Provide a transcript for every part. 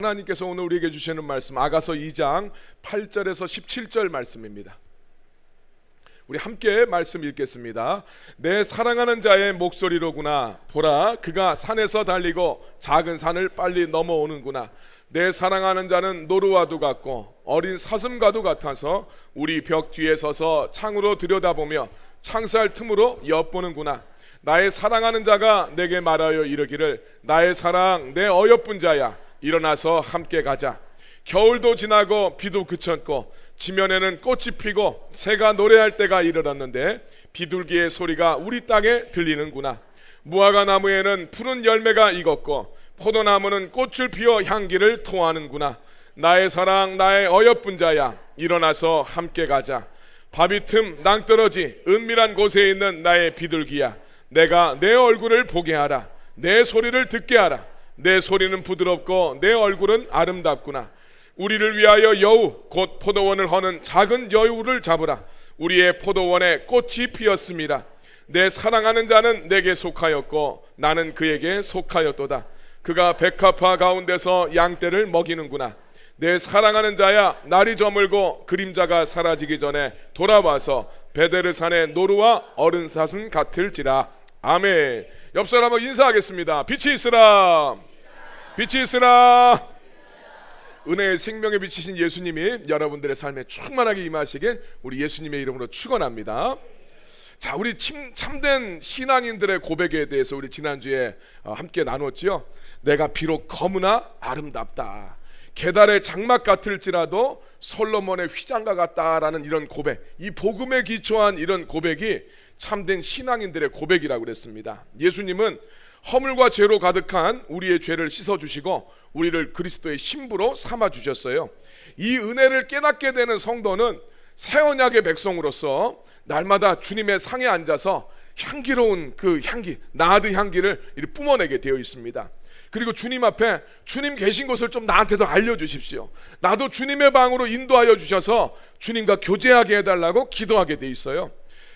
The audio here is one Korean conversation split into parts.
하나님께서 오늘 우리에게 주시는 말씀 아가서 2장 8절에서 17절 말씀입니다. 우리 함께 말씀 읽겠습니다. 내 사랑하는 자의 목소리로구나. 보라, 그가 산에서 달리고 작은 산을 빨리 넘어오는구나. 내 사랑하는 자는 노루와도 같고 어린 사슴과도 같아서 우리 벽 뒤에 서서 창으로 들여다보며 창살 틈으로 엿보는구나. 나의 사랑하는 자가 내게 말하여 이르기를, 나의 사랑, 내 어여쁜 자야, 일어나서 함께 가자. 겨울도 지나고 비도 그쳤고 지면에는 꽃이 피고 새가 노래할 때가 이르렀는데 비둘기의 소리가 우리 땅에 들리는구나. 무화과 나무에는 푸른 열매가 익었고 포도나무는 꽃을 피워 향기를 토하는구나. 나의 사랑, 나의 어여쁜 자야, 일어나서 함께 가자. 바위 틈 낭떠러지 은밀한 곳에 있는 나의 비둘기야, 내가 내 얼굴을 보게 하라. 내 소리를 듣게 하라. 내 소리는 부드럽고 내 얼굴은 아름답구나. 우리를 위하여 여우 곧 포도원을 허는 작은 여우를 잡으라. 우리의 포도원에 꽃이 피었습니다. 내 사랑하는 자는 내게 속하였고 나는 그에게 속하였도다. 그가 백합화 가운데서 양떼를 먹이는구나. 내 사랑하는 자야, 날이 저물고 그림자가 사라지기 전에 돌아와서 베데르산의 노루와 어른 사슴 같을지라. 아멘. 옆 사람하고 인사하겠습니다. 빛이 있으라. 빛이 있으라. 은혜의 생명에 비치신 예수님이 여러분들의 삶에 충만하게 임하시길 우리 예수님의 이름으로 축원합니다. 자, 우리 참된 신앙인들의 고백에 대해서 우리 지난주에 함께 나눴지요. 내가 비록 검으나 아름답다, 계달의 장막 같을지라도 솔로몬의 휘장과 같다라는 이런 고백, 이 복음에 기초한 이런 고백이 참된 신앙인들의 고백이라고 그랬습니다. 예수님은 허물과 죄로 가득한 우리의 죄를 씻어주시고 우리를 그리스도의 신부로 삼아주셨어요. 이 은혜를 깨닫게 되는 성도는 새 언약의 백성으로서 날마다 주님의 상에 앉아서 향기로운 그 향기, 나드 향기를 뿜어내게 되어 있습니다. 그리고 주님 앞에 주님 계신 곳을 좀 나한테도 알려주십시오. 나도 주님의 방으로 인도하여 주셔서 주님과 교제하게 해달라고 기도하게 돼 있어요.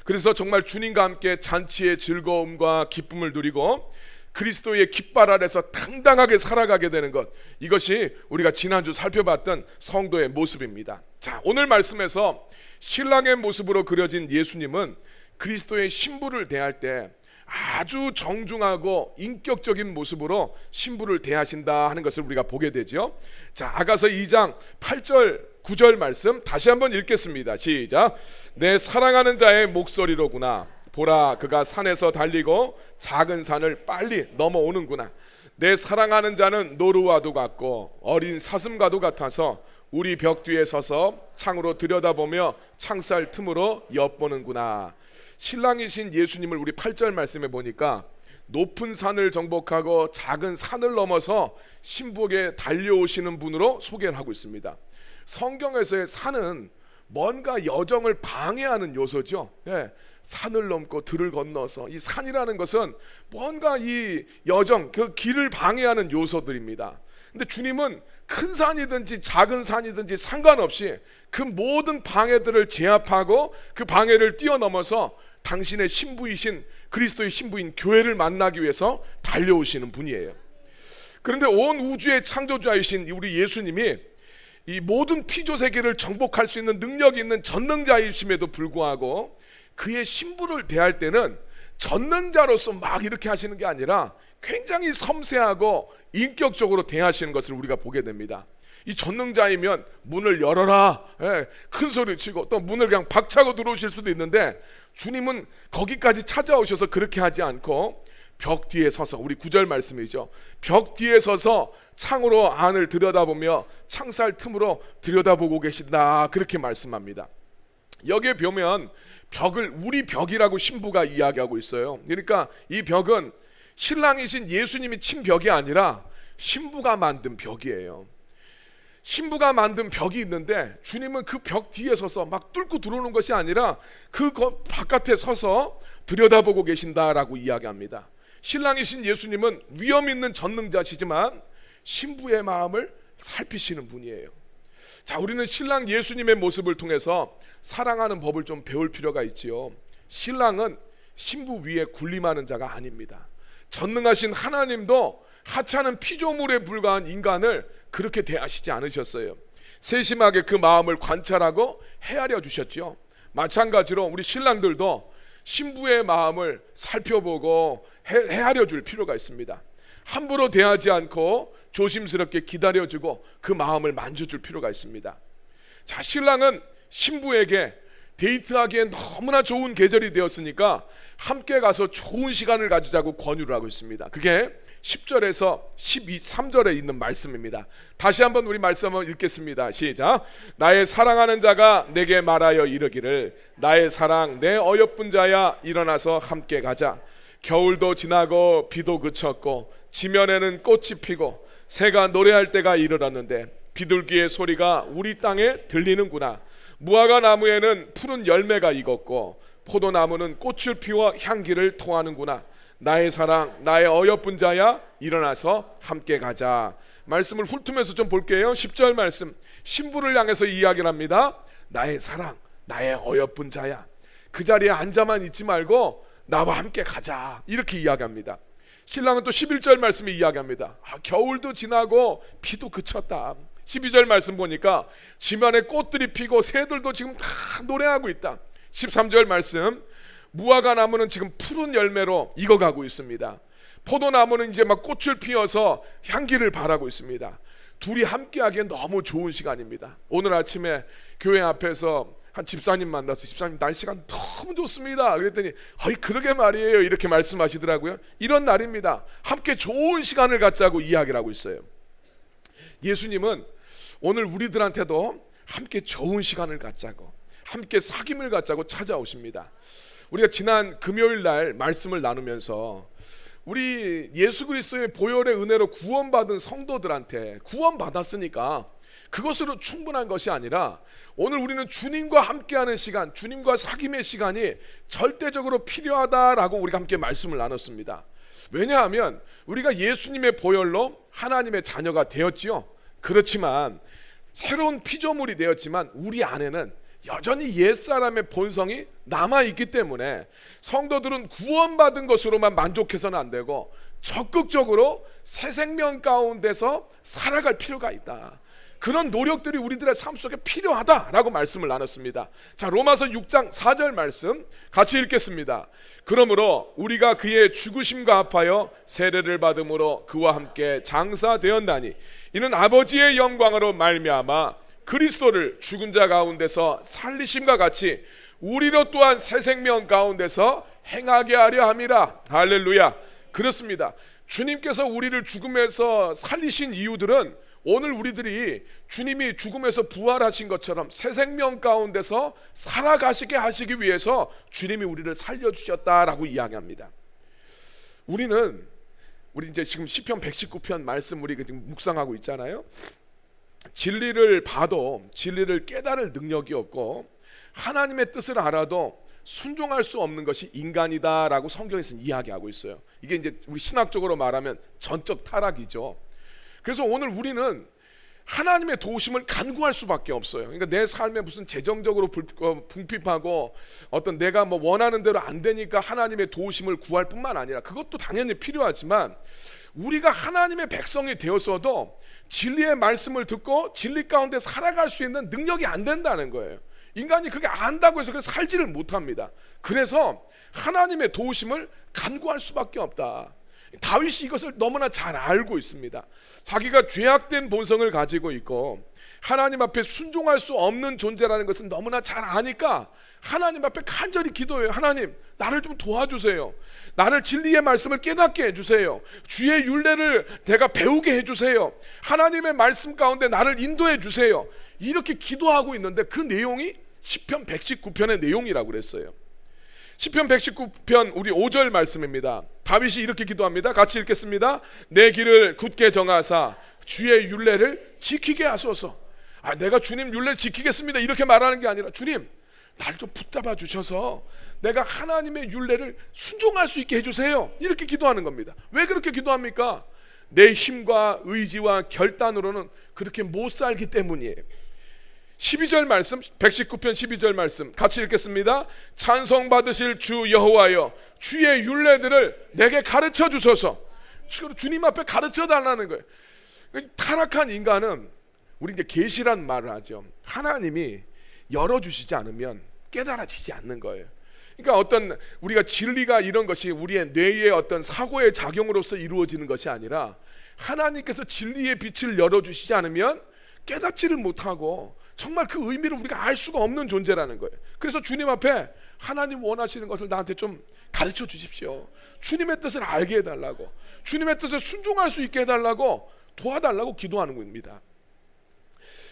그래서 정말 주님과 함께 잔치의 즐거움과 기쁨을 누리고 그리스도의 깃발 아래서 당당하게 살아가게 되는 것, 이것이 우리가 지난주 살펴봤던 성도의 모습입니다. 자, 오늘 말씀에서 신랑의 모습으로 그려진 예수님은 그리스도의 신부를 대할 때 아주 정중하고 인격적인 모습으로 신부를 대하신다 하는 것을 우리가 보게 되죠. 자, 아가서 2장 8절 9절 말씀 다시 한번 읽겠습니다. 시작. 내 사랑하는 자의 목소리로구나. 보라, 그가 산에서 달리고 작은 산을 빨리 넘어오는구나. 내 사랑하는 자는 노루와도 같고 어린 사슴과도 같아서 우리 벽 뒤에 서서 창으로 들여다보며 창살 틈으로 엿보는구나. 신랑이신 예수님을 우리 8절 말씀에 보니까 높은 산을 정복하고 작은 산을 넘어서 신부에게 달려오시는 분으로 소개를 하고 있습니다. 성경에서의 산은 뭔가 여정을 방해하는 요소죠. 산을 넘고 들을 건너서, 이 산이라는 것은 뭔가 이 여정, 그 길을 방해하는 요소들입니다. 근데 주님은 큰 산이든지 작은 산이든지 상관없이 그 모든 방해들을 제압하고 그 방해를 뛰어넘어서 당신의 신부이신 그리스도의 신부인 교회를 만나기 위해서 달려오시는 분이에요. 그런데 온 우주의 창조자이신 우리 예수님이 이 모든 피조 세계를 정복할 수 있는 능력이 있는 전능자이심에도 불구하고 그의 신부를 대할 때는 전능자로서 막 이렇게 하시는 게 아니라 굉장히 섬세하고 인격적으로 대하시는 것을 우리가 보게 됩니다. 이 전능자이면 문을 열어라, 큰 소리 치고 또 문을 그냥 박차고 들어오실 수도 있는데 주님은 거기까지 찾아오셔서 그렇게 하지 않고 벽 뒤에 서서, 우리 9절 말씀이죠, 벽 뒤에 서서 창으로 안을 들여다보며 창살 틈으로 들여다보고 계신다, 그렇게 말씀합니다. 여기에 보면 벽을 우리 벽이라고 신부가 이야기하고 있어요. 그러니까 이 벽은 신랑이신 예수님이 친 벽이 아니라 신부가 만든 벽이에요. 신부가 만든 벽이 있는데 주님은 그 벽 뒤에 서서 막 뚫고 들어오는 것이 아니라 그 바깥에 서서 들여다보고 계신다라고 이야기합니다. 신랑이신 예수님은 위엄 있는 전능자시지만 신부의 마음을 살피시는 분이에요. 자, 우리는 신랑 예수님의 모습을 통해서 사랑하는 법을 좀 배울 필요가 있지요. 신랑은 신부 위에 군림하는 자가 아닙니다. 전능하신 하나님도 하찮은 피조물에 불과한 인간을 그렇게 대하시지 않으셨어요. 세심하게 그 마음을 관찰하고 헤아려 주셨죠. 마찬가지로 우리 신랑들도 신부의 마음을 살펴보고 헤아려 줄 필요가 있습니다. 함부로 대하지 않고 조심스럽게 기다려주고 그 마음을 만져줄 필요가 있습니다. 자, 신랑은 신부에게 데이트하기엔 너무나 좋은 계절이 되었으니까 함께 가서 좋은 시간을 가지자고 권유를 하고 있습니다. 그게 10절에서 3절에 있는 말씀입니다. 다시 한번 우리 말씀을 읽겠습니다. 시작. 나의 사랑하는 자가 내게 말하여 이르기를 나의 사랑 내 어여쁜 자야 일어나서 함께 가자. 겨울도 지나고 비도 그쳤고 지면에는 꽃이 피고 새가 노래할 때가 이르렀는데 비둘기의 소리가 우리 땅에 들리는구나. 무화과 나무에는 푸른 열매가 익었고 포도나무는 꽃을 피워 향기를 토하는구나. 나의 사랑 나의 어여쁜 자야 일어나서 함께 가자. 말씀을 훑으면서 좀 볼게요. 10절 말씀, 신부를 향해서 이야기를 합니다. 나의 사랑 나의 어여쁜 자야, 그 자리에 앉아만 있지 말고 나와 함께 가자, 이렇게 이야기합니다. 신랑은 또 11절 말씀에 이야기합니다. 겨울도 지나고 비도 그쳤다. 12절 말씀 보니까 지면에 꽃들이 피고 새들도 지금 다 노래하고 있다. 13절 말씀, 무화과 나무는 지금 푸른 열매로 익어가고 있습니다. 포도나무는 이제 막 꽃을 피워서 향기를 발하고 있습니다. 둘이 함께하기엔 너무 좋은 시간입니다. 오늘 아침에 교회 앞에서 한 집사님 만나서 집사님 날씨가 너무 좋습니다 그랬더니 그러게 말이에요 이렇게 말씀하시더라고요. 이런 날입니다. 함께 좋은 시간을 갖자고 이야기를 하고 있어요. 예수님은 오늘 우리들한테도 함께 좋은 시간을 갖자고, 함께 사귐을 갖자고 찾아오십니다. 우리가 지난 금요일 날 말씀을 나누면서 우리 예수 그리스도의 보혈의 은혜로 구원받은 성도들한테 구원받았으니까 그것으로 충분한 것이 아니라 오늘 우리는 주님과 함께하는 시간, 주님과 사귐의 시간이 절대적으로 필요하다라고 우리가 함께 말씀을 나눴습니다. 왜냐하면 우리가 예수님의 보혈로 하나님의 자녀가 되었지요. 그렇지만 새로운 피조물이 되었지만 우리 안에는 여전히 옛사람의 본성이 남아있기 때문에 성도들은 구원받은 것으로만 만족해서는 안 되고 적극적으로 새 생명 가운데서 살아갈 필요가 있다. 그런 노력들이 우리들의 삶 속에 필요하다라고 말씀을 나눴습니다. 자, 로마서 6장 4절 말씀 같이 읽겠습니다. 그러므로 우리가 그의 죽으심과 합하여 세례를 받음으로 그와 함께 장사되었나니 이는 아버지의 영광으로 말미암아 그리스도를 죽은 자 가운데서 살리심과 같이 우리로 또한 새 생명 가운데서 행하게 하려 함이라. 할렐루야. 그렇습니다. 주님께서 우리를 죽음에서 살리신 이유들은 오늘 우리들이 주님이 죽음에서 부활하신 것처럼 새 생명 가운데서 살아가시게 하시기 위해서 주님이 우리를 살려주셨다라고 이야기합니다. 우리 이제 지금 시편 119편 말씀 우리 지금 묵상하고 있잖아요. 진리를 봐도 진리를 깨달을 능력이 없고 하나님의 뜻을 알아도 순종할 수 없는 것이 인간이다라고 성경에서 이야기하고 있어요. 이게 이제 우리 신학적으로 말하면 전적 타락이죠. 그래서 오늘 우리는 하나님의 도우심을 간구할 수밖에 없어요. 그러니까 내 삶에 무슨 재정적으로 궁핍하고 어떤 내가 뭐 원하는 대로 안 되니까 하나님의 도우심을 구할 뿐만 아니라 그것도 당연히 필요하지만 우리가 하나님의 백성이 되었어도 진리의 말씀을 듣고 진리 가운데 살아갈 수 있는 능력이 안 된다는 거예요. 인간이 그게 안다고 해서 살지를 못합니다. 그래서 하나님의 도우심을 간구할 수밖에 없다. 다윗이 이것을 너무나 잘 알고 있습니다. 자기가 죄악된 본성을 가지고 있고 하나님 앞에 순종할 수 없는 존재라는 것은 너무나 잘 아니까 하나님 앞에 간절히 기도해요. 하나님, 나를 좀 도와주세요. 나를 진리의 말씀을 깨닫게 해주세요. 주의 율례를 내가 배우게 해주세요. 하나님의 말씀 가운데 나를 인도해 주세요. 이렇게 기도하고 있는데 그 내용이 시편 119편의 내용이라고 그랬어요. 시편 119편 우리 5절 말씀입니다. 다윗이 이렇게 기도합니다. 같이 읽겠습니다. 내 길을 굳게 정하사 주의 율례를 지키게 하소서. 내가 주님 율례를 지키겠습니다 이렇게 말하는 게 아니라 주님, 날 좀 붙잡아 주셔서 내가 하나님의 율례를 순종할 수 있게 해주세요 이렇게 기도하는 겁니다. 왜 그렇게 기도합니까? 내 힘과 의지와 결단으로는 그렇게 못 살기 때문이에요. 12절 말씀, 119편 12절 말씀 같이 읽겠습니다. 찬송 받으실 주 여호와여 주의 율례들을 내게 가르쳐 주소서. 주님 앞에 가르쳐 달라는 거예요. 타락한 인간은 우리 이제 계시란 말을 하죠. 하나님이 열어주시지 않으면 깨달아지지 않는 거예요. 그러니까 어떤 우리가 진리가 이런 것이 우리의 뇌의 어떤 사고의 작용으로서 이루어지는 것이 아니라 하나님께서 진리의 빛을 열어주시지 않으면 깨닫지를 못하고 정말 그 의미를 우리가 알 수가 없는 존재라는 거예요. 그래서 주님 앞에 하나님 원하시는 것을 나한테 좀 가르쳐 주십시오. 주님의 뜻을 알게 해달라고, 주님의 뜻에 순종할 수 있게 해달라고, 도와달라고 기도하는 겁니다.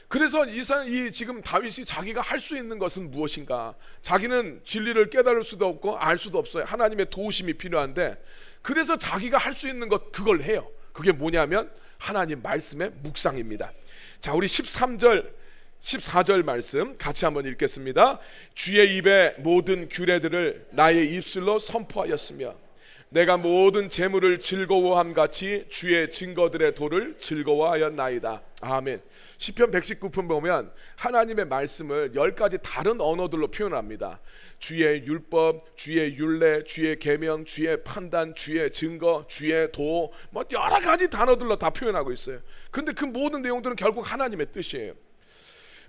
그래서 이 지금 다윗이 자기가 할 수 있는 것은 무엇인가? 자기는 진리를 깨달을 수도 없고 알 수도 없어요. 하나님의 도우심이 필요한데, 그래서 자기가 할 수 있는 것 그걸 해요. 그게 뭐냐면 하나님 말씀의 묵상입니다. 자, 우리 13절 14절 말씀 같이 한번 읽겠습니다. 주의 입에 모든 규례들을 나의 입술로 선포하였으며 내가 모든 재물을 즐거워함 같이 주의 증거들의 도를 즐거워하였나이다. 아멘. 시편 119편 보면 하나님의 말씀을 10가지 다른 언어들로 표현합니다. 주의 율법, 주의 율례, 주의 계명, 주의 판단, 주의 증거, 주의 도, 뭐 여러 가지 단어들로 다 표현하고 있어요. 근데 그 모든 내용들은 결국 하나님의 뜻이에요.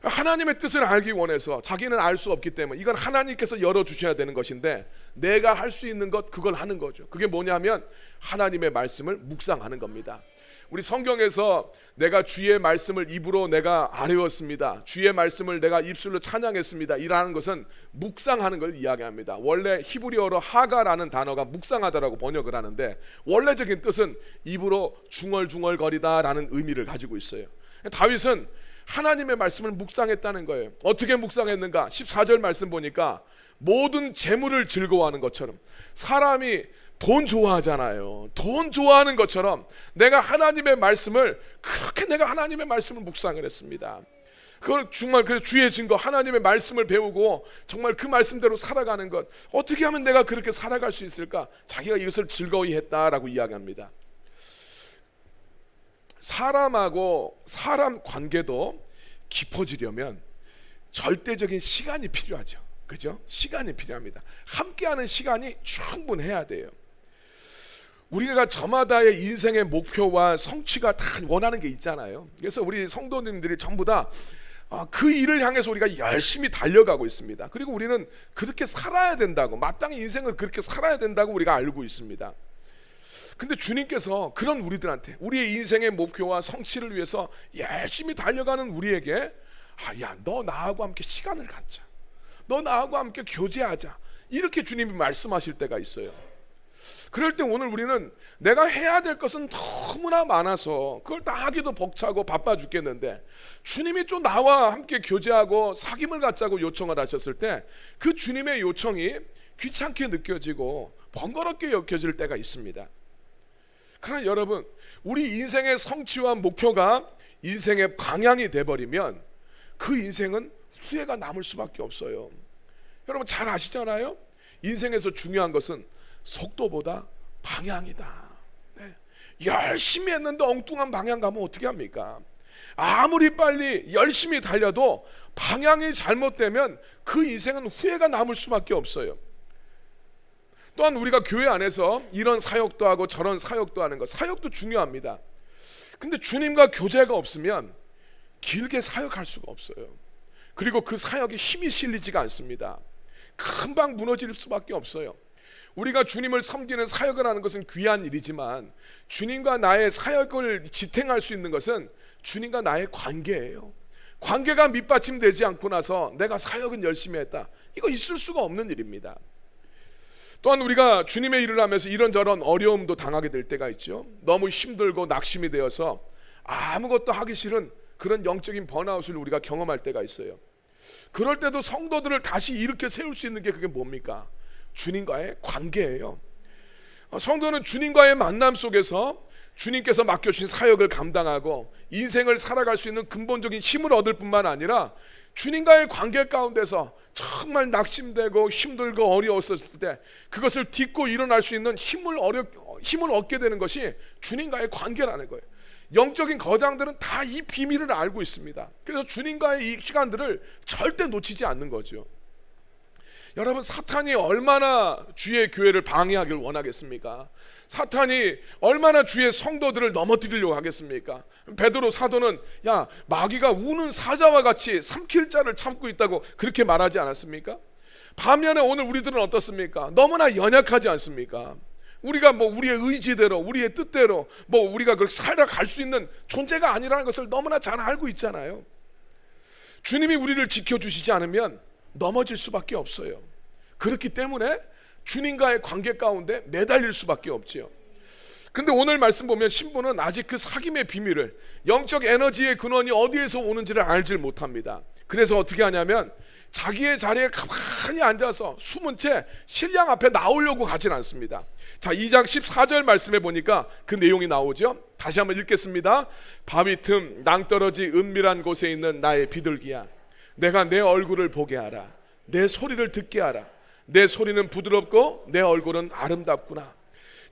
하나님의 뜻을 알기 원해서 자기는 알 수 없기 때문에 이건 하나님께서 열어주셔야 되는 것인데 내가 할 수 있는 것 그걸 하는 거죠. 그게 뭐냐면 하나님의 말씀을 묵상하는 겁니다. 우리 성경에서 내가 주의 말씀을 입으로 내가 아뢰었습니다, 주의 말씀을 내가 입술로 찬양했습니다, 이라는 것은 묵상하는 걸 이야기합니다. 원래 히브리어로 하가라는 단어가 묵상하다라고 번역을 하는데 원래적인 뜻은 입으로 중얼중얼거리다라는 의미를 가지고 있어요. 다윗은 하나님의 말씀을 묵상했다는 거예요. 어떻게 묵상했는가? 14절 말씀 보니까 모든 재물을 즐거워하는 것처럼, 사람이 돈 좋아하잖아요. 돈 좋아하는 것처럼 내가 하나님의 말씀을 그렇게 내가 하나님의 말씀을 묵상을 했습니다. 그걸 정말 그 주의 증거 하나님의 말씀을 배우고 정말 그 말씀대로 살아가는 것, 어떻게 하면 내가 그렇게 살아갈 수 있을까? 자기가 이것을 즐거이 했다라고 이야기합니다. 사람하고 사람 관계도 깊어지려면 절대적인 시간이 필요하죠. 그죠? 시간이 필요합니다. 함께하는 시간이 충분해야 돼요. 우리가 저마다의 인생의 목표와 성취가 다 원하는 게 있잖아요. 그래서 우리 성도님들이 전부 다 그 일을 향해서 우리가 열심히 달려가고 있습니다. 그리고 우리는 그렇게 살아야 된다고, 마땅히 인생을 그렇게 살아야 된다고 우리가 알고 있습니다. 근데 주님께서 그런 우리들한테 우리의 인생의 목표와 성취를 위해서 열심히 달려가는 우리에게 야, 너 나하고 함께 시간을 갖자, 너 나하고 함께 교제하자, 이렇게 주님이 말씀하실 때가 있어요. 그럴 때 오늘 우리는 내가 해야 될 것은 너무나 많아서 그걸 다 하기도 벅차고 바빠 죽겠는데 주님이 또 나와 함께 교제하고 사귐을 갖자고 요청을 하셨을 때 그 주님의 요청이 귀찮게 느껴지고 번거롭게 여겨질 때가 있습니다. 그러나 여러분, 우리 인생의 성취와 목표가 인생의 방향이 돼버리면 그 인생은 후회가 남을 수밖에 없어요. 여러분 잘 아시잖아요. 인생에서 중요한 것은 속도보다 방향이다. 네. 열심히 했는데 엉뚱한 방향 가면 어떻게 합니까? 아무리 빨리 열심히 달려도 방향이 잘못되면 그 인생은 후회가 남을 수밖에 없어요. 또한 우리가 교회 안에서 이런 사역도 하고 저런 사역도 하는 것, 사역도 중요합니다. 근데 주님과 교제가 없으면 길게 사역할 수가 없어요. 그리고 그 사역에 힘이 실리지가 않습니다. 금방 무너질 수밖에 없어요. 우리가 주님을 섬기는 사역을 하는 것은 귀한 일이지만 주님과 나의 사역을 지탱할 수 있는 것은 주님과 나의 관계예요. 관계가 밑받침되지 않고 나서 내가 사역은 열심히 했다, 이거 있을 수가 없는 일입니다. 또한 우리가 주님의 일을 하면서 이런저런 어려움도 당하게 될 때가 있죠. 너무 힘들고 낙심이 되어서 아무것도 하기 싫은 그런 영적인 번아웃을 우리가 경험할 때가 있어요. 그럴 때도 성도들을 다시 이렇게 세울 수 있는 게 그게 뭡니까? 주님과의 관계예요. 성도는 주님과의 만남 속에서 주님께서 맡겨주신 사역을 감당하고 인생을 살아갈 수 있는 근본적인 힘을 얻을 뿐만 아니라 주님과의 관계 가운데서 정말 낙심되고 힘들고 어려웠을 때 그것을 딛고 일어날 수 있는 힘을 얻게 되는 것이 주님과의 관계라는 거예요. 영적인 거장들은 다 이 비밀을 알고 있습니다. 그래서 주님과의 이 시간들을 절대 놓치지 않는 거죠. 여러분, 사탄이 얼마나 주의 교회를 방해하길 원하겠습니까? 사탄이 얼마나 주의 성도들을 넘어뜨리려고 하겠습니까? 베드로 사도는 야, 마귀가 우는 사자와 같이 삼킬 자를 참고 있다고 그렇게 말하지 않았습니까? 반면에 오늘 우리들은 어떻습니까? 너무나 연약하지 않습니까? 우리가 우리의 의지대로, 우리의 뜻대로 우리가 그렇게 살아갈 수 있는 존재가 아니라는 것을 너무나 잘 알고 있잖아요. 주님이 우리를 지켜주시지 않으면 넘어질 수밖에 없어요. 그렇기 때문에 주님과의 관계 가운데 매달릴 수밖에 없지요. 근데 오늘 말씀 보면 신부는 아직 그 사귐의 비밀을, 영적 에너지의 근원이 어디에서 오는지를 알지 못합니다. 그래서 어떻게 하냐면 자기의 자리에 가만히 앉아서 숨은 채 신랑 앞에 나오려고 하진 않습니다. 자, 2장 14절 말씀에 보니까 그 내용이 나오죠. 다시 한번 읽겠습니다. 바위 틈 낭떠러지 은밀한 곳에 있는 나의 비둘기야, 내가 내 얼굴을 보게 하라. 내 소리를 듣게 하라. 내 소리는 부드럽고 내 얼굴은 아름답구나.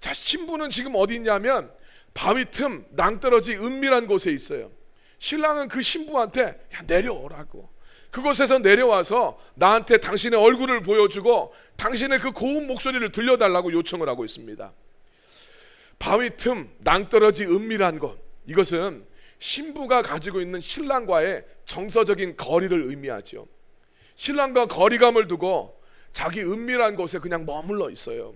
자, 신부는 지금 어디 있냐면 바위 틈 낭떠러지 은밀한 곳에 있어요. 신랑은 그 신부한테 야, 내려오라고, 그곳에서 내려와서 나한테 당신의 얼굴을 보여주고 당신의 그 고운 목소리를 들려달라고 요청을 하고 있습니다. 바위 틈 낭떠러지 은밀한 곳, 이것은 신부가 가지고 있는 신랑과의 정서적인 거리를 의미하죠. 신랑과 거리감을 두고 자기 은밀한 곳에 그냥 머물러 있어요.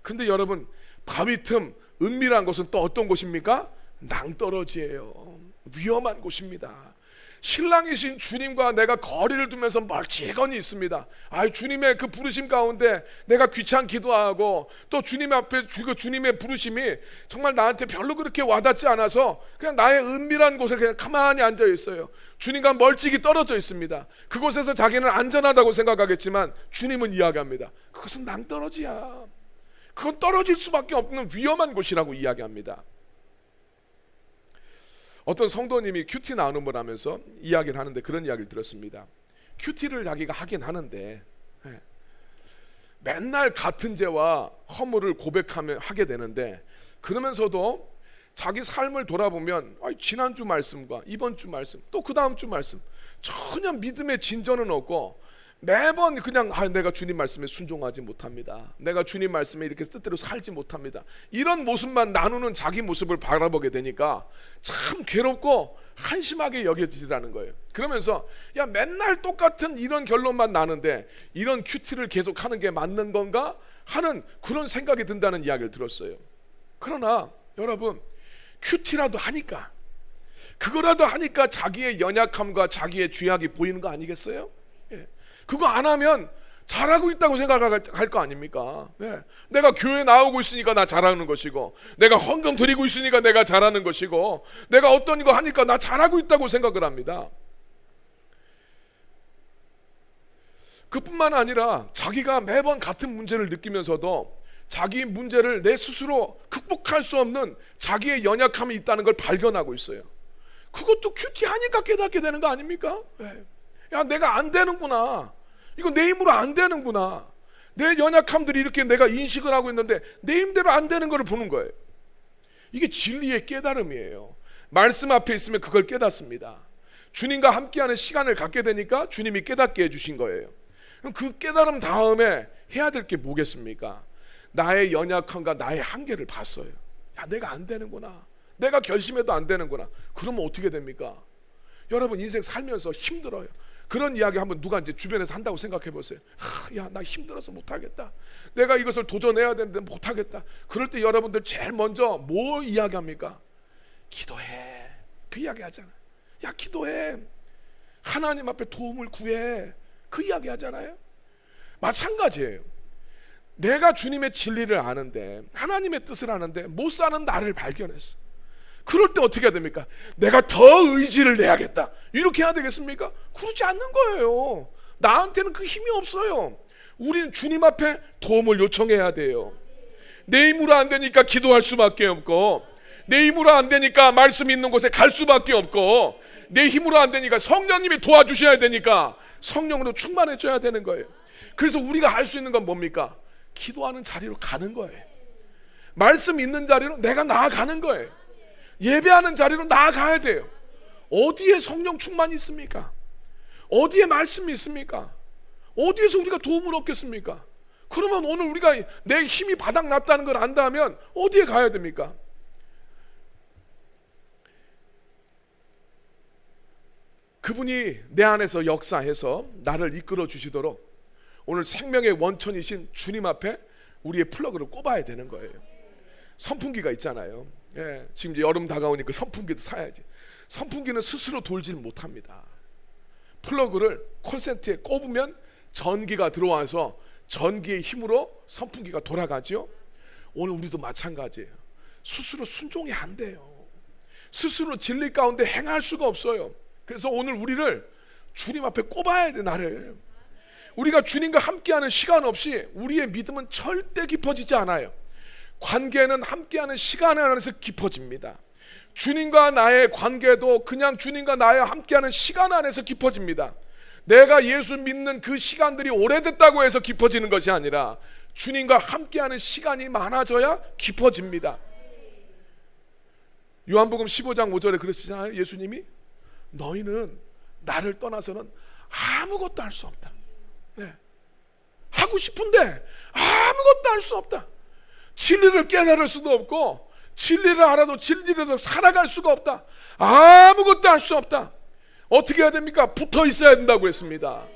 근데 여러분, 바위 틈 은밀한 곳은 또 어떤 곳입니까? 낭떠러지예요. 위험한 곳입니다. 신랑이신 주님과 내가 거리를 두면서 멀찌감치 있습니다. 주님의 그 부르심 가운데 내가 귀찮기도 하고, 또 주님 앞에 그 주님의 부르심이 정말 나한테 별로 그렇게 와닿지 않아서 그냥 나의 은밀한 곳에 그냥 가만히 앉아 있어요. 주님과 멀찍이 떨어져 있습니다. 그곳에서 자기는 안전하다고 생각하겠지만 주님은 이야기합니다. 그것은 낭떠러지야. 그건 떨어질 수밖에 없는 위험한 곳이라고 이야기합니다. 어떤 성도님이 큐티 나눔을 하면서 이야기를 하는데 그런 이야기를 들었습니다. 큐티를 자기가 하긴 하는데 맨날 같은 죄와 허물을 하게 되는데, 그러면서도 자기 삶을 돌아보면 지난주 말씀과 이번 주 말씀, 또 그 다음 주 말씀, 전혀 믿음의 진전은 없고 매번 그냥 내가 주님 말씀에 순종하지 못합니다. 내가 주님 말씀에 이렇게 뜻대로 살지 못합니다. 이런 모습만 나누는 자기 모습을 바라보게 되니까 참 괴롭고 한심하게 여겨지라는 거예요. 그러면서 야, 맨날 똑같은 이런 결론만 나는데 이런 큐티를 계속하는 게 맞는 건가 하는 그런 생각이 든다는 이야기를 들었어요. 그러나 여러분, 큐티라도 하니까, 그거라도 하니까 자기의 연약함과 자기의 죄악이 보이는 거 아니겠어요? 그거 안 하면 잘하고 있다고 생각할 거 아닙니까? 내가 교회 나오고 있으니까 나 잘하는 것이고, 내가 헌금 드리고 있으니까 내가 잘하는 것이고, 내가 어떤 거 하니까 나 잘하고 있다고 생각을 합니다. 그뿐만 아니라 자기가 매번 같은 문제를 느끼면서도 자기 문제를 내 스스로 극복할 수 없는 자기의 연약함이 있다는 걸 발견하고 있어요. 그것도 큐티하니까 깨닫게 되는 거 아닙니까? 야, 내가 안 되는구나. 이거 내 힘으로 안 되는구나. 내 연약함들이 이렇게 내가 인식을 하고 있는데 내 힘대로 안 되는 걸 보는 거예요. 이게 진리의 깨달음이에요. 말씀 앞에 있으면 그걸 깨닫습니다. 주님과 함께하는 시간을 갖게 되니까 주님이 깨닫게 해주신 거예요. 그럼 그 깨달음 다음에 해야 될 게 뭐겠습니까? 나의 연약함과 나의 한계를 봤어요. 야, 내가 안 되는구나. 내가 결심해도 안 되는구나. 그러면 어떻게 됩니까? 여러분, 인생 살면서 힘들어요. 그런 이야기 한번 누가 이제 주변에서 한다고 생각해 보세요. 야, 나 힘들어서 못하겠다. 내가 이것을 도전해야 되는데 못하겠다. 그럴 때 여러분들 제일 먼저 뭐 이야기합니까? 기도해. 그 이야기 하잖아요. 야, 기도해. 하나님 앞에 도움을 구해. 그 이야기 하잖아요. 마찬가지예요. 내가 주님의 진리를 아는데, 하나님의 뜻을 아는데 못 사는 나를 발견했어. 그럴 때 어떻게 해야 됩니까? 내가 더 의지를 내야겠다. 이렇게 해야 되겠습니까? 그러지 않는 거예요. 나한테는 그 힘이 없어요. 우리는 주님 앞에 도움을 요청해야 돼요. 내 힘으로 안 되니까 기도할 수밖에 없고, 내 힘으로 안 되니까 말씀 있는 곳에 갈 수밖에 없고, 내 힘으로 안 되니까 성령님이 도와주셔야 되니까 성령으로 충만해져야 되는 거예요. 그래서 우리가 할 수 있는 건 뭡니까? 기도하는 자리로 가는 거예요. 말씀 있는 자리로 내가 나아가는 거예요. 예배하는 자리로 나아가야 돼요. 어디에 성령 충만이 있습니까? 어디에 말씀이 있습니까? 어디에서 우리가 도움을 얻겠습니까? 그러면 오늘 우리가 내 힘이 바닥났다는 걸 안다면 어디에 가야 됩니까? 그분이 내 안에서 역사해서 나를 이끌어 주시도록 오늘 생명의 원천이신 주님 앞에 우리의 플러그를 꼽아야 되는 거예요. 선풍기가 있잖아요. 예, 지금 이제 여름 다가오니까 선풍기도 사야지. 선풍기는 스스로 돌질 못합니다. 플러그를 콘센트에 꼽으면 전기가 들어와서 전기의 힘으로 선풍기가 돌아가죠. 오늘 우리도 마찬가지예요. 스스로 순종이 안 돼요. 스스로 진리 가운데 행할 수가 없어요. 그래서 오늘 우리를 주님 앞에 꼽아야 돼. 나를 우리가 주님과 함께하는 시간 없이 우리의 믿음은 절대 깊어지지 않아요. 관계는 함께하는 시간 안에서 깊어집니다. 주님과 나의 관계도 그냥 주님과 나의 함께하는 시간 안에서 깊어집니다. 내가 예수 믿는 그 시간들이 오래됐다고 해서 깊어지는 것이 아니라 주님과 함께하는 시간이 많아져야 깊어집니다. 요한복음 15장 5절에 그러시잖아요. 예수님이 너희는 나를 떠나서는 아무것도 할 수 없다. 네. 하고 싶은데 아무것도 할 수 없다. 진리를 깨달을 수도 없고 진리를 알아도 진리로 살아갈 수가 없다. 아무것도 할 수 없다. 어떻게 해야 됩니까? 붙어 있어야 된다고 했습니다.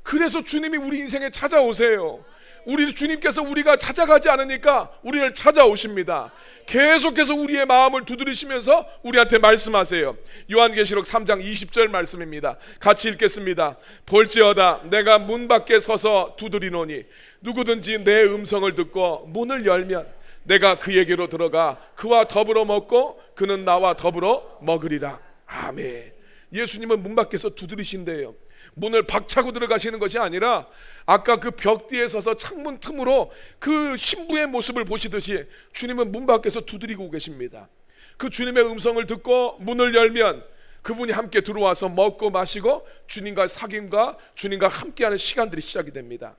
그래서 주님이 우리 인생에 찾아오세요. 우리 주님께서 우리가 찾아가지 않으니까 우리를 찾아오십니다. 계속해서 우리의 마음을 두드리시면서 우리한테 말씀하세요. 요한계시록 3장 20절 말씀입니다. 같이 읽겠습니다. 볼지어다 내가 문 밖에 서서 두드리노니 누구든지 내 음성을 듣고 문을 열면 내가 그에게로 들어가 그와 더불어 먹고 그는 나와 더불어 먹으리라. 아멘. 예수님은 문 밖에서 두드리신대요. 문을 박차고 들어가시는 것이 아니라 아까 그 벽 뒤에 서서 창문 틈으로 그 신부의 모습을 보시듯이 주님은 문 밖에서 두드리고 계십니다. 그 주님의 음성을 듣고 문을 열면 그분이 함께 들어와서 먹고 마시고 주님과 사귐과 주님과 함께하는 시간들이 시작이 됩니다.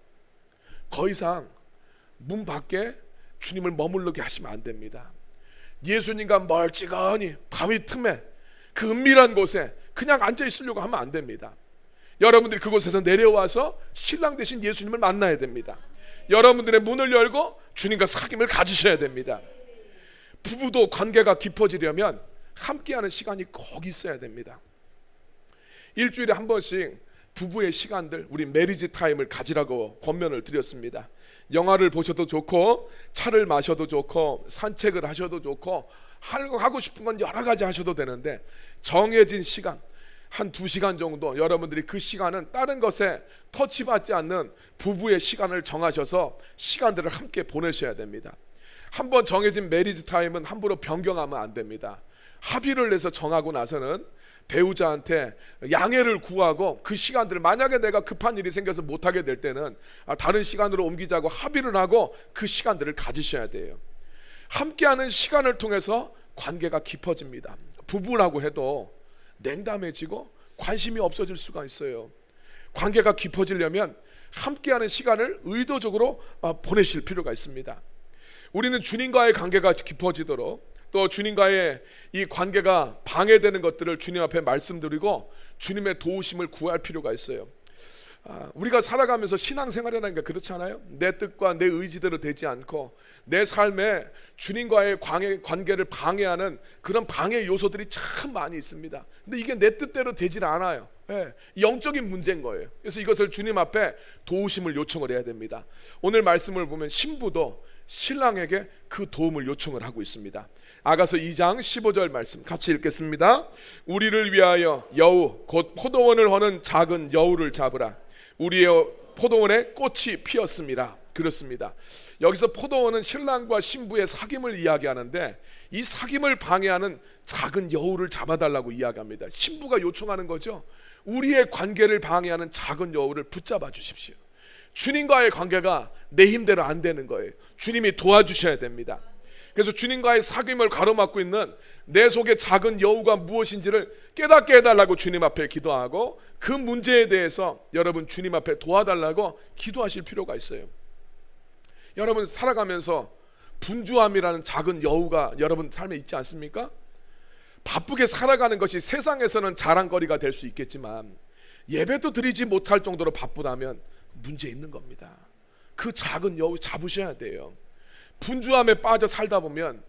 더 이상 문 밖에 주님을 머무르게 하시면 안 됩니다. 예수님과 멀찌감히 바위 틈에 그 은밀한 곳에 그냥 앉아 있으려고 하면 안 됩니다. 여러분들이 그곳에서 내려와서 신랑 되신 예수님을 만나야 됩니다. 여러분들의 문을 열고 주님과 사귐을 가지셔야 됩니다. 부부도 관계가 깊어지려면 함께하는 시간이 꼭 있어야 됩니다. 일주일에 한 번씩 부부의 시간들, 우리 메리지 타임을 가지라고 권면을 드렸습니다. 영화를 보셔도 좋고 차를 마셔도 좋고 산책을 하셔도 좋고 하고 싶은 건 여러 가지 하셔도 되는데 정해진 시간 한 2시간 정도 여러분들이 그 시간은 다른 것에 터치받지 않는 부부의 시간을 정하셔서 시간들을 함께 보내셔야 됩니다. 한번 정해진 메리지 타임은 함부로 변경하면 안 됩니다. 합의를 해서 정하고 나서는 배우자한테 양해를 구하고 그 시간들을 만약에 내가 급한 일이 생겨서 못하게 될 때는 다른 시간으로 옮기자고 합의를 하고 그 시간들을 가지셔야 돼요. 함께하는 시간을 통해서 관계가 깊어집니다. 부부라고 해도 냉담해지고 관심이 없어질 수가 있어요. 관계가 깊어지려면 함께하는 시간을 의도적으로 보내실 필요가 있습니다. 우리는 주님과의 관계가 깊어지도록 또 주님과의 이 관계가 방해되는 것들을 주님 앞에 말씀드리고 주님의 도우심을 구할 필요가 있어요. 우리가 살아가면서 신앙생활이라는 게 그렇지 않아요? 내 뜻과 내 의지대로 되지 않고 내 삶에 주님과의 관계를 방해하는 그런 방해 요소들이 참 많이 있습니다. 근데 이게 내 뜻대로 되질 않아요. 영적인 문제인 거예요. 그래서 이것을 주님 앞에 도우심을 요청을 해야 됩니다. 오늘 말씀을 보면 신부도 신랑에게 그 도움을 요청을 하고 있습니다. 아가서 2장 15절 말씀 같이 읽겠습니다. 우리를 위하여 여우 곧 포도원을 허는 작은 여우를 잡으라. 우리의 포도원에 꽃이 피었습니다. 그렇습니다. 여기서 포도원은 신랑과 신부의 사귐을 이야기하는데 이 사귐을 방해하는 작은 여우를 잡아달라고 이야기합니다. 신부가 요청하는 거죠. 우리의 관계를 방해하는 작은 여우를 붙잡아 주십시오. 주님과의 관계가 내 힘대로 안 되는 거예요. 주님이 도와주셔야 됩니다. 그래서 주님과의 사귐을 가로막고 있는 내 속의 작은 여우가 무엇인지를 깨닫게 해달라고 주님 앞에 기도하고 그 문제에 대해서 여러분 주님 앞에 도와달라고 기도하실 필요가 있어요. 여러분 살아가면서 분주함이라는 작은 여우가 여러분 삶에 있지 않습니까? 바쁘게 살아가는 것이 세상에서는 자랑거리가 될 수 있겠지만 예배도 드리지 못할 정도로 바쁘다면 문제 있는 겁니다. 그 작은 여우 잡으셔야 돼요. 분주함에 빠져 살다 보면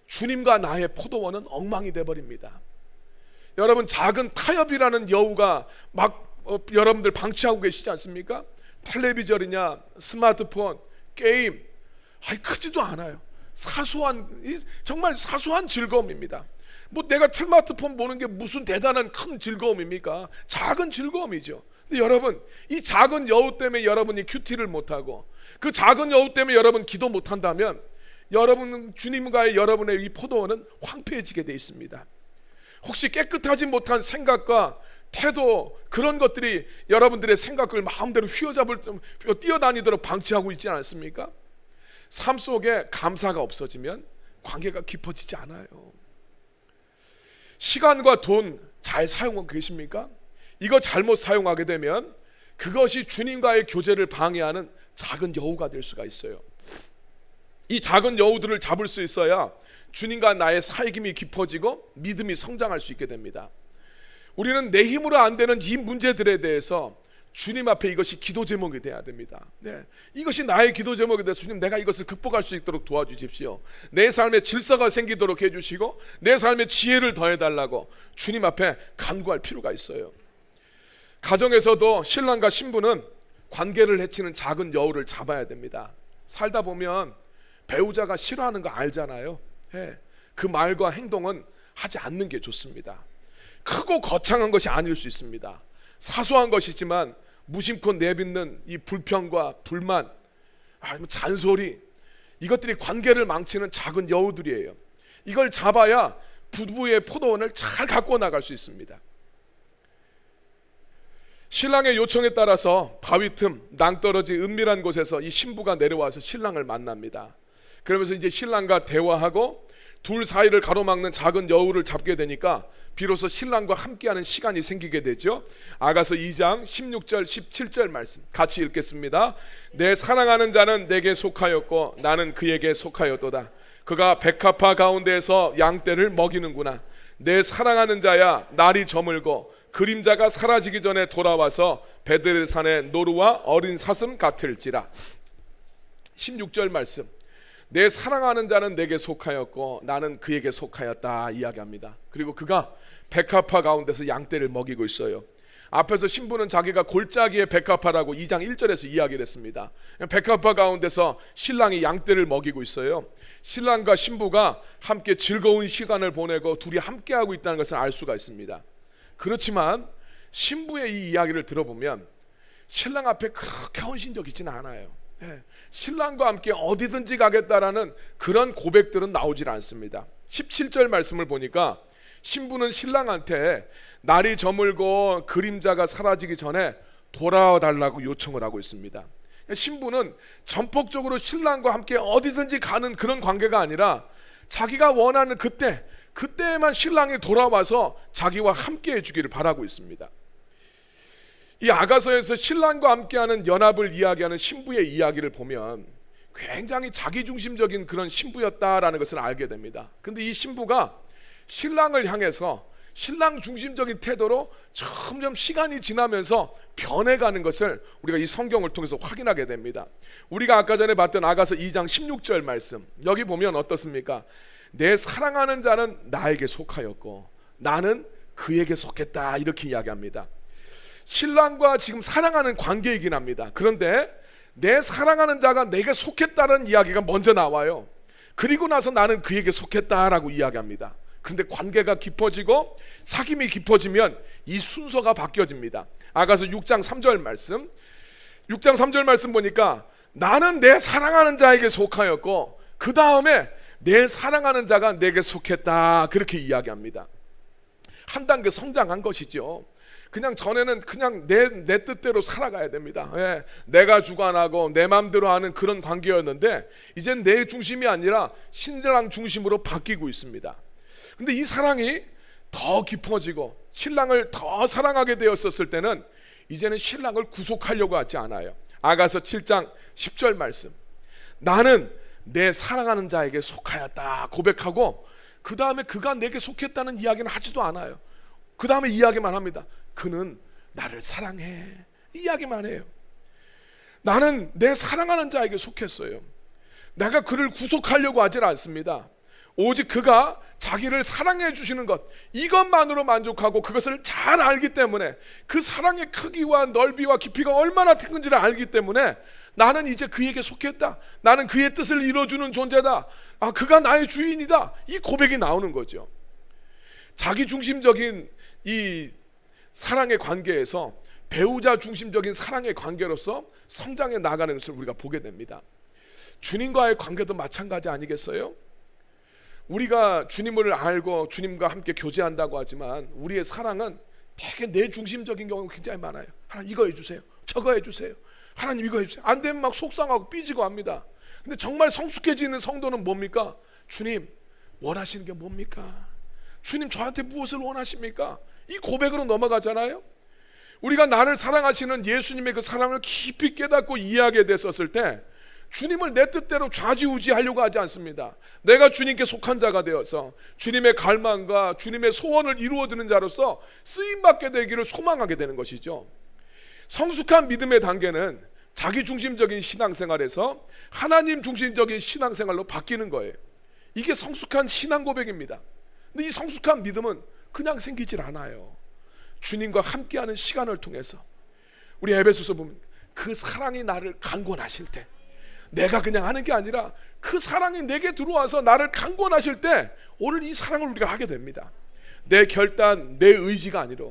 주님과 나의 포도원은 엉망이 돼버립니다. 여러분, 작은 타협이라는 여우가 막 여러분들 방치하고 계시지 않습니까? 텔레비전이냐 스마트폰, 게임, 크지도 않아요. 사소한, 정말 사소한 즐거움입니다. 뭐 내가 스마트폰 보는 게 무슨 대단한 큰 즐거움입니까? 작은 즐거움이죠. 근데 여러분, 이 작은 여우 때문에 여러분이 큐티를 못하고, 그 작은 여우 때문에 여러분 기도 못한다면 여러분, 주님과의 여러분의 이 포도원은 황폐해지게 돼 있습니다. 혹시 깨끗하지 못한 생각과 태도, 그런 것들이 여러분들의 생각을 마음대로 뛰어다니도록 방치하고 있지 않습니까? 삶 속에 감사가 없어지면 관계가 깊어지지 않아요. 시간과 돈 잘 사용하고 계십니까? 이거 잘못 사용하게 되면 그것이 주님과의 교제를 방해하는 작은 여우가 될 수가 있어요. 이 작은 여우들을 잡을 수 있어야 주님과 나의 사귐이 깊어지고 믿음이 성장할 수 있게 됩니다. 우리는 내 힘으로 안 되는 이 문제들에 대해서 주님 앞에 이것이 기도 제목이 돼야 됩니다. 이것이 나의 기도 제목이 돼서 주님, 내가 이것을 극복할 수 있도록 도와주십시오. 내 삶에 질서가 생기도록 해주시고 내 삶에 지혜를 더해달라고 주님 앞에 간구할 필요가 있어요. 가정에서도 신랑과 신부는 관계를 해치는 작은 여우를 잡아야 됩니다. 살다 보면 배우자가 싫어하는 거 알잖아요. 그 말과 행동은 하지 않는 게 좋습니다. 크고 거창한 것이 아닐 수 있습니다. 사소한 것이지만 무심코 내뱉는 이 불평과 불만, 잔소리, 이것들이 관계를 망치는 작은 여우들이에요. 이걸 잡아야 부부의 포도원을 잘 갖고 나갈 수 있습니다. 신랑의 요청에 따라서 바위 틈, 낭떠러지 은밀한 곳에서 이 신부가 내려와서 신랑을 만납니다. 그러면서 이제 신랑과 대화하고 둘 사이를 가로막는 작은 여우를 잡게 되니까 비로소 신랑과 함께하는 시간이 생기게 되죠. 아가서 2장 16절 17절 말씀 같이 읽겠습니다. 내 사랑하는 자는 내게 속하였고 나는 그에게 속하였도다. 그가 백합화 가운데에서 양떼를 먹이는구나. 내 사랑하는 자야, 날이 저물고 그림자가 사라지기 전에 돌아와서 베들산의 노루와 어린 사슴 같을지라. 16절 말씀, 내 사랑하는 자는 내게 속하였고 나는 그에게 속하였다 이야기합니다. 그리고 그가 백합화 가운데서 양떼를 먹이고 있어요. 앞에서 신부는 자기가 골짜기의 백합화라고 2장 1절에서 이야기를 했습니다. 백합화 가운데서 신랑이 양떼를 먹이고 있어요. 신랑과 신부가 함께 즐거운 시간을 보내고 둘이 함께하고 있다는 것을 알 수가 있습니다. 그렇지만 신부의 이 이야기를 들어보면 신랑 앞에 그렇게 헌신적이지는 않아요. 신랑과 함께 어디든지 가겠다라는 그런 고백들은 나오질 않습니다. 17절 말씀을 보니까 신부는 신랑한테 날이 저물고 그림자가 사라지기 전에 돌아와 달라고 요청을 하고 있습니다. 신부는 전폭적으로 신랑과 함께 어디든지 가는 그런 관계가 아니라 자기가 원하는 그때에만 신랑이 돌아와서 자기와 함께 해주기를 바라고 있습니다. 이 아가서에서 신랑과 함께하는 연합을 이야기하는 신부의 이야기를 보면 굉장히 자기중심적인 그런 신부였다라는 것을 알게 됩니다. 그런데 이 신부가 신랑을 향해서 신랑 중심적인 태도로 점점 시간이 지나면서 변해가는 것을 우리가 이 성경을 통해서 확인하게 됩니다. 우리가 아까 전에 봤던 아가서 2장 16절 말씀, 여기 보면 어떻습니까? 내 사랑하는 자는 나에게 속하였고 나는 그에게 속했다, 이렇게 이야기합니다. 신랑과 지금 사랑하는 관계이긴 합니다. 그런데 내 사랑하는 자가 내게 속했다는 이야기가 먼저 나와요. 그리고 나서 나는 그에게 속했다라고 이야기합니다. 그런데 관계가 깊어지고 사귐이 깊어지면 이 순서가 바뀌어집니다. 아가서 6장 3절 말씀, 6장 3절 말씀 보니까 나는 내 사랑하는 자에게 속하였고 그 다음에 내 사랑하는 자가 내게 속했다, 그렇게 이야기합니다. 한 단계 성장한 것이죠. 그냥 전에는 그냥 내 뜻대로 살아가야 됩니다. 내가 주관하고 내 마음대로 하는 그런 관계였는데 이젠 내 중심이 아니라 신랑 중심으로 바뀌고 있습니다. 근데 이 사랑이 더 깊어지고 신랑을 더 사랑하게 되었었을 때는 이제는 신랑을 구속하려고 하지 않아요. 아가서 7장 10절 말씀, 나는 내 사랑하는 자에게 속하였다 고백하고 그 다음에 그가 내게 속했다는 이야기는 하지도 않아요. 그 다음에 이야기만 합니다. 그는 나를 사랑해, 이야기만 해요. 나는 내 사랑하는 자에게 속했어요. 내가 그를 구속하려고 하질 않습니다. 오직 그가 자기를 사랑해 주시는 것, 이것만으로 만족하고 그것을 잘 알기 때문에, 그 사랑의 크기와 넓이와 깊이가 얼마나 큰지를 알기 때문에 나는 이제 그에게 속했다, 나는 그의 뜻을 이뤄주는 존재다, 그가 나의 주인이다, 이 고백이 나오는 거죠. 자기중심적인 이 사랑의 관계에서 배우자 중심적인 사랑의 관계로서 성장해 나가는 것을 우리가 보게 됩니다. 주님과의 관계도 마찬가지 아니겠어요? 우리가 주님을 알고 주님과 함께 교제한다고 하지만 우리의 사랑은 되게 내 중심적인 경우가 굉장히 많아요. 하나님 이거 해주세요, 저거 해주세요, 하나님 이거 해주세요. 안 되면 막 속상하고 삐지고 합니다. 근데 정말 성숙해지는 성도는 뭡니까? 주님 원하시는 게 뭡니까? 주님 저한테 무엇을 원하십니까? 이 고백으로 넘어가잖아요. 우리가 나를 사랑하시는 예수님의 그 사랑을 깊이 깨닫고 이해하게 됐었을 때 주님을 내 뜻대로 좌지우지하려고 하지 않습니다. 내가 주님께 속한 자가 되어서 주님의 갈망과 주님의 소원을 이루어드는 자로서 쓰임받게 되기를 소망하게 되는 것이죠. 성숙한 믿음의 단계는 자기중심적인 신앙생활에서 하나님 중심적인 신앙생활로 바뀌는 거예요. 이게 성숙한 신앙 고백입니다. 근데 이 성숙한 믿음은 그냥 생기질 않아요. 주님과 함께하는 시간을 통해서, 우리 에베소서 보면 그 사랑이 나를 강권하실 때, 내가 그냥 하는 게 아니라 그 사랑이 내게 들어와서 나를 강권하실 때 오늘 이 사랑을 우리가 하게 됩니다. 내 결단, 내 의지가 아니라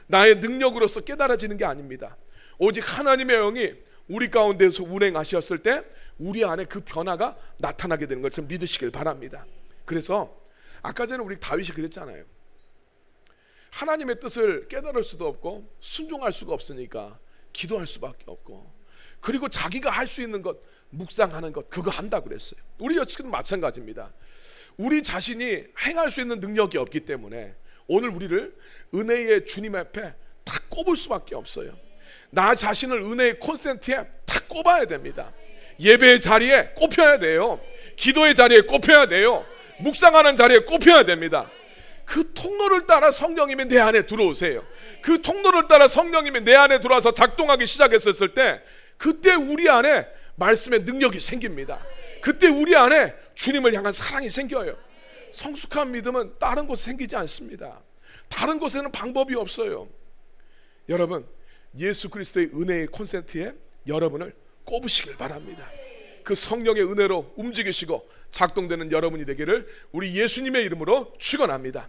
나의 능력으로서 깨달아지는 게 아닙니다. 오직 하나님의 영이 우리 가운데서 운행하셨을 때 우리 안에 그 변화가 나타나게 되는 것을 믿으시길 바랍니다. 그래서 아까 전에 우리 다윗이 그랬잖아요. 하나님의 뜻을 깨달을 수도 없고 순종할 수가 없으니까 기도할 수밖에 없고, 그리고 자기가 할 수 있는 것, 묵상하는 것, 그거 한다 그랬어요. 우리 여친은 마찬가지입니다. 우리 자신이 행할 수 있는 능력이 없기 때문에 오늘 우리를 은혜의 주님 앞에 탁 꼽을 수밖에 없어요. 나 자신을 은혜의 콘센트에 탁 꼽아야 됩니다. 예배의 자리에 꼽혀야 돼요. 기도의 자리에 꼽혀야 돼요. 묵상하는 자리에 꼽혀야 됩니다. 그 통로를 따라 성령님이 내 안에 들어오세요. 그 통로를 따라 성령님이 내 안에 들어와서 작동하기 시작했을 때 그때 우리 안에 말씀의 능력이 생깁니다. 그때 우리 안에 주님을 향한 사랑이 생겨요. 성숙한 믿음은 다른 곳에 생기지 않습니다. 다른 곳에는 방법이 없어요. 여러분, 예수 그리스도의 은혜의 콘센트에 여러분을 꼽으시길 바랍니다. 그 성령의 은혜로 움직이시고 작동되는 여러분이 되기를 우리 예수님의 이름으로 축원합니다.